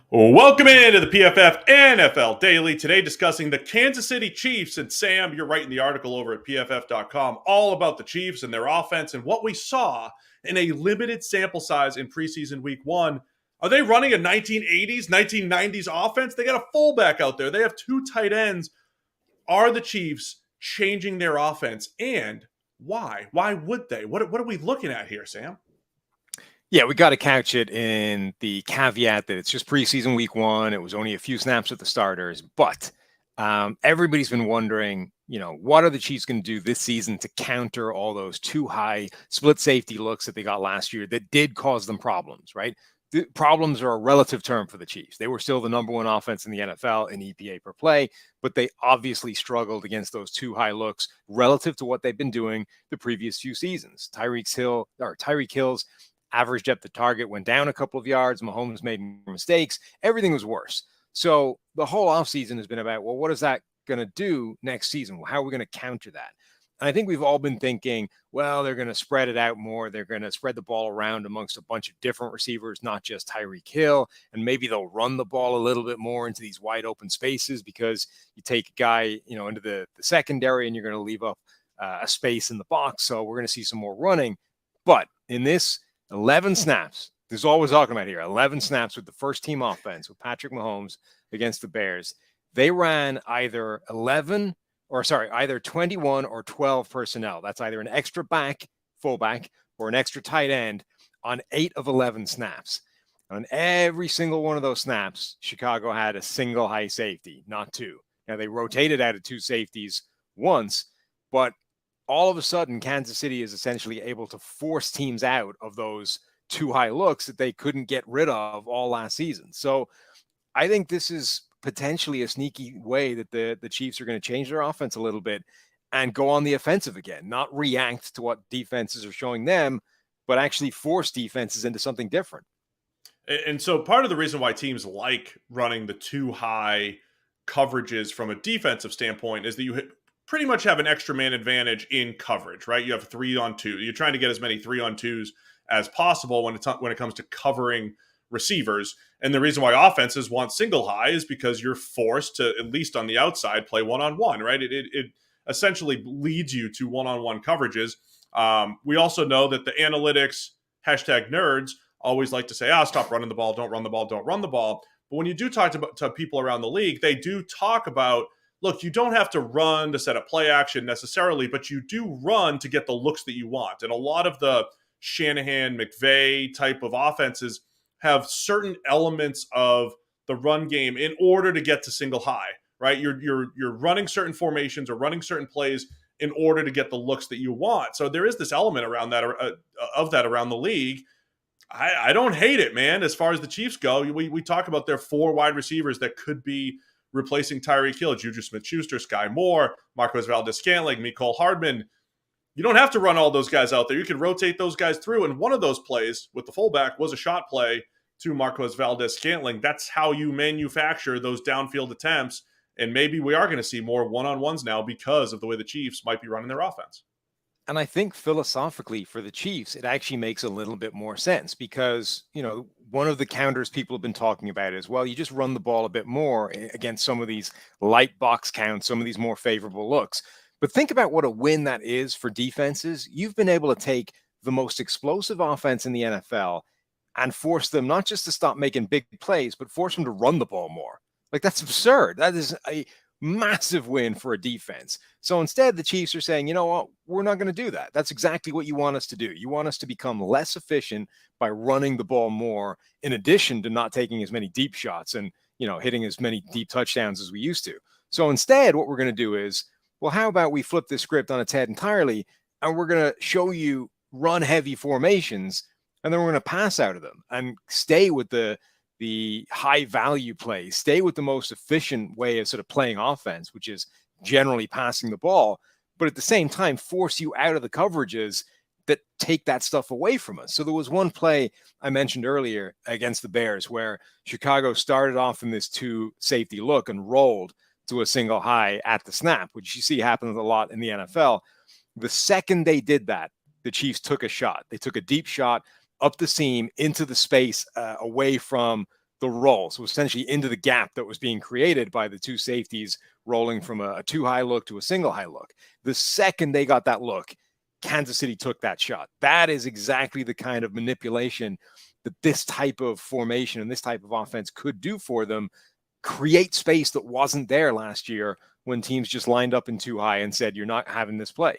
Welcome into the PFF NFL Daily. Today, discussing the Kansas City Chiefs. And Sam, you're writing the article over at PFF.com all about the Chiefs and their offense and what we saw in a limited sample size in preseason week one. Are they running a 1980s, 1990s offense? They got a fullback out there. They have two tight ends. Are the Chiefs changing their offense? And why? Why would they? What are we looking at here, Sam? Yeah, we got to couch it in the caveat that it's just preseason week one. It was only a few snaps with the starters, but everybody's been wondering, what are the Chiefs going to do this season to counter all those too high split safety looks that they got last year that did cause them problems, right? The problems are a relative term for the Chiefs. They were still the number one offense in the NFL in EPA per play, but they obviously struggled against those too high looks relative to what they've been doing the previous few seasons. Tyreek Hill's average depth of target went down a couple of yards. Mahomes made mistakes. Everything was worse. So the whole offseason has been about, well, what is that going to do next season? How are we going to counter that? And I think we've all been thinking, well, they're going to spread it out more. They're going to spread the ball around amongst a bunch of different receivers, not just Tyreek Hill. And maybe they'll run the ball a little bit more into these wide open spaces because you take a guy, into the secondary and you're going to leave up a space in the box. So we're going to see some more running. But in this 11 snaps. This is all we're talking about here. 11 snaps with the first team offense with Patrick Mahomes against the Bears. They ran either 21 or 12 personnel. That's either an extra fullback, or an extra tight end on 8 of 11 snaps. On every single one of those snaps, Chicago had a single high safety, not two. Now, they rotated out of two safeties once, but all of a sudden, Kansas City is essentially able to force teams out of those too high looks that they couldn't get rid of all last season. So I think this is potentially a sneaky way that the Chiefs are going to change their offense a little bit and go on the offensive again, not react to what defenses are showing them, but actually force defenses into something different. And so part of the reason why teams like running the too high coverages from a defensive standpoint is that you pretty much have an extra man advantage in coverage, right? You have 3-on-2. You're trying to get as many 3-on-2s as possible when it comes to covering receivers. And the reason why offenses want single high is because you're forced to, at least on the outside, play one-on-one, right? It essentially leads you to one-on-one coverages. We also know that the analytics, #nerds, always like to say, stop running the ball, don't run the ball, don't run the ball. But when you do talk to people around the league, they do talk about, look, you don't have to run to set up play action necessarily, but you do run to get the looks that you want. And a lot of the Shanahan, McVay type of offenses have certain elements of the run game in order to get to single high, right? You're running certain formations or running certain plays in order to get the looks that you want. So there is this element around that of that around the league. I don't hate it, man. As far as the Chiefs go, we talk about their 4 wide receivers that could be replacing Tyreek Hill, Juju Smith-Schuster, Sky Moore, Marquez Valdes-Scantling, Mecole Hardman. You don't have to run all those guys out there. You can rotate those guys through. And one of those plays with the fullback was a shot play to Marquez Valdes-Scantling. That's how you manufacture those downfield attempts. And maybe we are going to see more one-on-ones now because of the way the Chiefs might be running their offense. And I think philosophically for the Chiefs, it actually makes a little bit more sense because, one of the counters people have been talking about is, well, you just run the ball a bit more against some of these light box counts, some of these more favorable looks. But think about what a win that is for defenses. You've been able to take the most explosive offense in the NFL and force them not just to stop making big plays, but force them to run the ball more. Like, that's absurd. That is a massive win for a defense. So instead, the Chiefs are saying, you know what, we're not going to do that. That's exactly what you want us to do. You want us to become less efficient by running the ball more, in addition to not taking as many deep shots and, hitting as many deep touchdowns as we used to. So instead, what we're going to do is, well, how about we flip this script on its head entirely, and we're going to show you run heavy formations, and then we're going to pass out of them and stay with the high value plays, stay with the most efficient way of sort of playing offense, which is generally passing the ball, but at the same time, force you out of the coverages that take that stuff away from us. So there was one play I mentioned earlier against the Bears where Chicago started off in this 2 safety look and rolled to a single high at the snap, which you see happens a lot in the NFL. The second they did that, the Chiefs took a shot. They took a deep shot up the seam into the space away from the roll. So essentially into the gap that was being created by the two safeties rolling from a two high look to a single high look. The second they got that look, Kansas City took that shot. That is exactly the kind of manipulation that this type of formation and this type of offense could do for them. Create space that wasn't there last year when teams just lined up in too high and said, you're not having this play.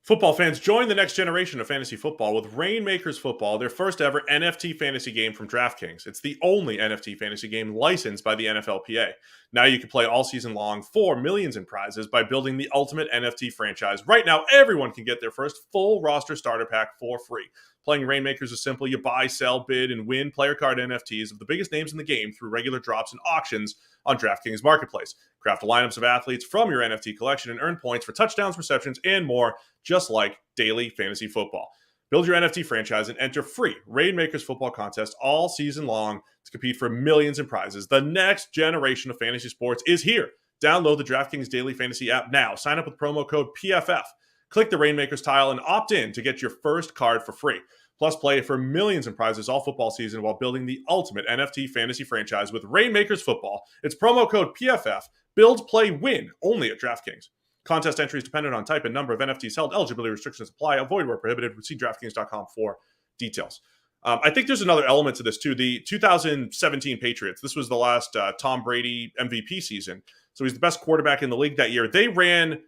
Football fans, join the next generation of fantasy football with Rainmakers Football, their first ever NFT fantasy game from DraftKings. It's the only NFT fantasy game licensed by the NFLPA. Now you can play all season long for millions in prizes by building the ultimate NFT franchise. Right now, everyone can get their first full roster starter pack for free. Playing Rainmakers is simple. You buy, sell, bid, and win player card NFTs of the biggest names in the game through regular drops and auctions on DraftKings Marketplace. Craft lineups of athletes from your NFT collection and earn points for touchdowns, receptions, and more, just like daily fantasy football. Build your NFT franchise and enter free Rainmakers football contest all season long to compete for millions in prizes. The next generation of fantasy sports is here. Download the DraftKings Daily Fantasy app now. Sign up with promo code PFF. Click the Rainmakers tile and opt in to get your first card for free. Plus, play for millions in prizes all football season while building the ultimate NFT fantasy franchise with Rainmakers Football. It's promo code PFF. Build, play, win only at DraftKings. Contest entries dependent on type and number of NFTs held. Eligibility restrictions apply. Avoid where prohibited. See DraftKings.com for details. I think there's another element to this too. The 2017 Patriots. This was the last Tom Brady MVP season. So he's the best quarterback in the league that year. They ran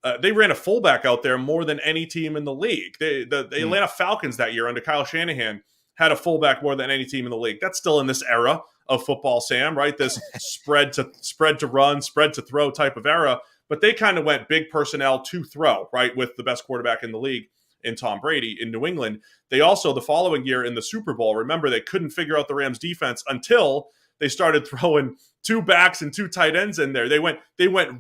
a fullback out there more than any team in the league. The Atlanta Falcons that year under Kyle Shanahan had a fullback more than any team in the league. That's still in this era of football, Sam, right? This spread to run, spread to throw type of era. But they kind of went big personnel to throw, right, with the best quarterback in the league in Tom Brady in New England. They also, the following year in the Super Bowl, remember they couldn't figure out the Rams defense until they started throwing two backs and two tight ends in there. They went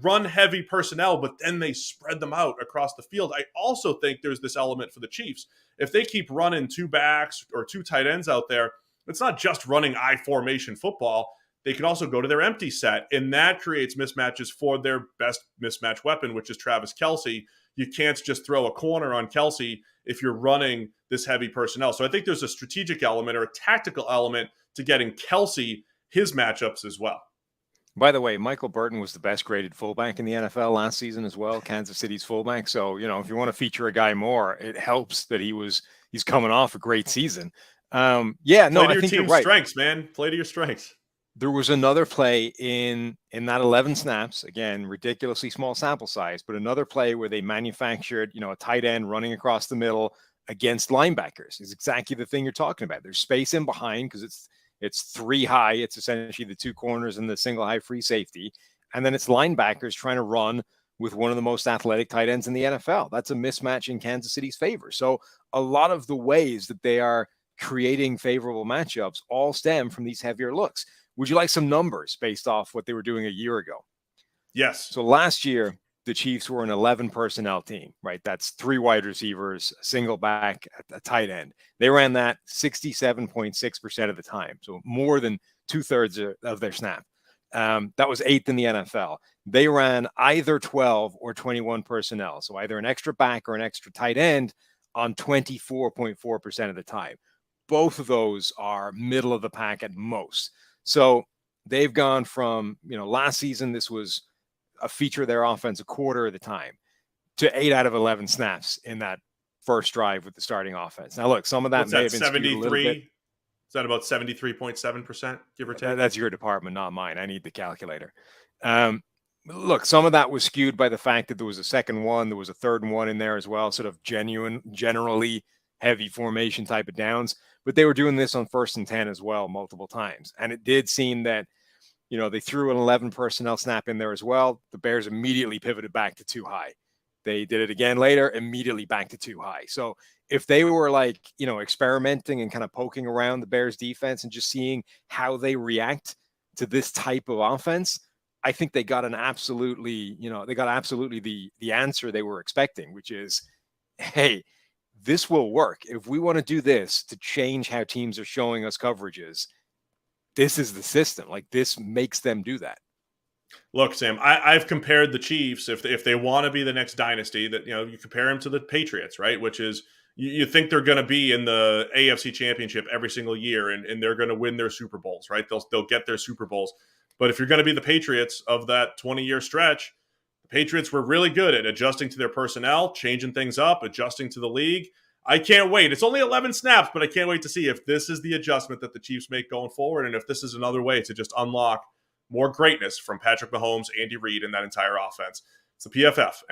run heavy personnel, but then they spread them out across the field. I also think there's this element for the Chiefs. If they keep running two backs or two tight ends out there, it's not just running I formation football. They can also go to their empty set, and that creates mismatches for their best mismatch weapon, which is Travis Kelce. You can't just throw a corner on Kelce if you're running this heavy personnel. So I think there's a strategic element or a tactical element to getting Kelce his matchups as well. By the way, Michael Burton was the best graded fullback in the NFL last season as well, Kansas City's fullback. So, if you want to feature a guy more, it helps that he's coming off a great season. I think you're right. Strengths, man. Play to your strengths. There was another play in that 11 snaps, again, ridiculously small sample size, but another play where they manufactured, a tight end running across the middle against linebackers. Is exactly the thing you're talking about. There's space in behind because it's three high. It's essentially the two corners and the single high free safety. And then it's linebackers trying to run with one of the most athletic tight ends in the NFL. That's a mismatch in Kansas City's favor. So a lot of the ways that they are creating favorable matchups all stem from these heavier looks. Would you like some numbers based off what they were doing a year ago? Yes. So last year, the Chiefs were an 11 personnel team, right? That's three wide receivers, a single back, a tight end. They ran that 67.6% of the time. So more than 2/3 of their snap. That was 8th in the NFL. They ran either 12 or 21 personnel. So either an extra back or an extra tight end on 24.4% of the time. Both of those are middle of the pack at most. So they've gone from, last season, this was a feature of their offense a quarter of the time, to 8 out of 11 snaps in that first drive with the starting offense. Now, look, some of that may have been 73. Is that about 73.7%, give or take? That's your department, not mine. I need the calculator. Look, some of that was skewed by the fact that there was a second one. There was a third one in there as well, sort of generally heavy formation type of downs. But they were doing this on 1st and 10 as well, multiple times. And it did seem that, they threw an 11 personnel snap in there as well. The Bears immediately pivoted back to too high. They did it again later, immediately back to too high. So if they were experimenting and kind of poking around the Bears defense and just seeing how they react to this type of offense, I think they got absolutely the answer they were expecting, which is, hey, this will work. If we want to do this to change how teams are showing us coverages, this is the system. This makes them do that. Look, Sam, I've compared the Chiefs, if they want to be the next dynasty, that you compare them to the Patriots, right? Which is you think they're going to be in the AFC Championship every single year, and they're going to win their Super Bowls, right? They'll get their Super Bowls. But if you're going to be the Patriots of that 20-year stretch, the Patriots were really good at adjusting to their personnel, changing things up, adjusting to the league. I can't wait. It's only 11 snaps, but I can't wait to see if this is the adjustment that the Chiefs make going forward, and if this is another way to just unlock more greatness from Patrick Mahomes, Andy Reid, and that entire offense. It's the PFF. And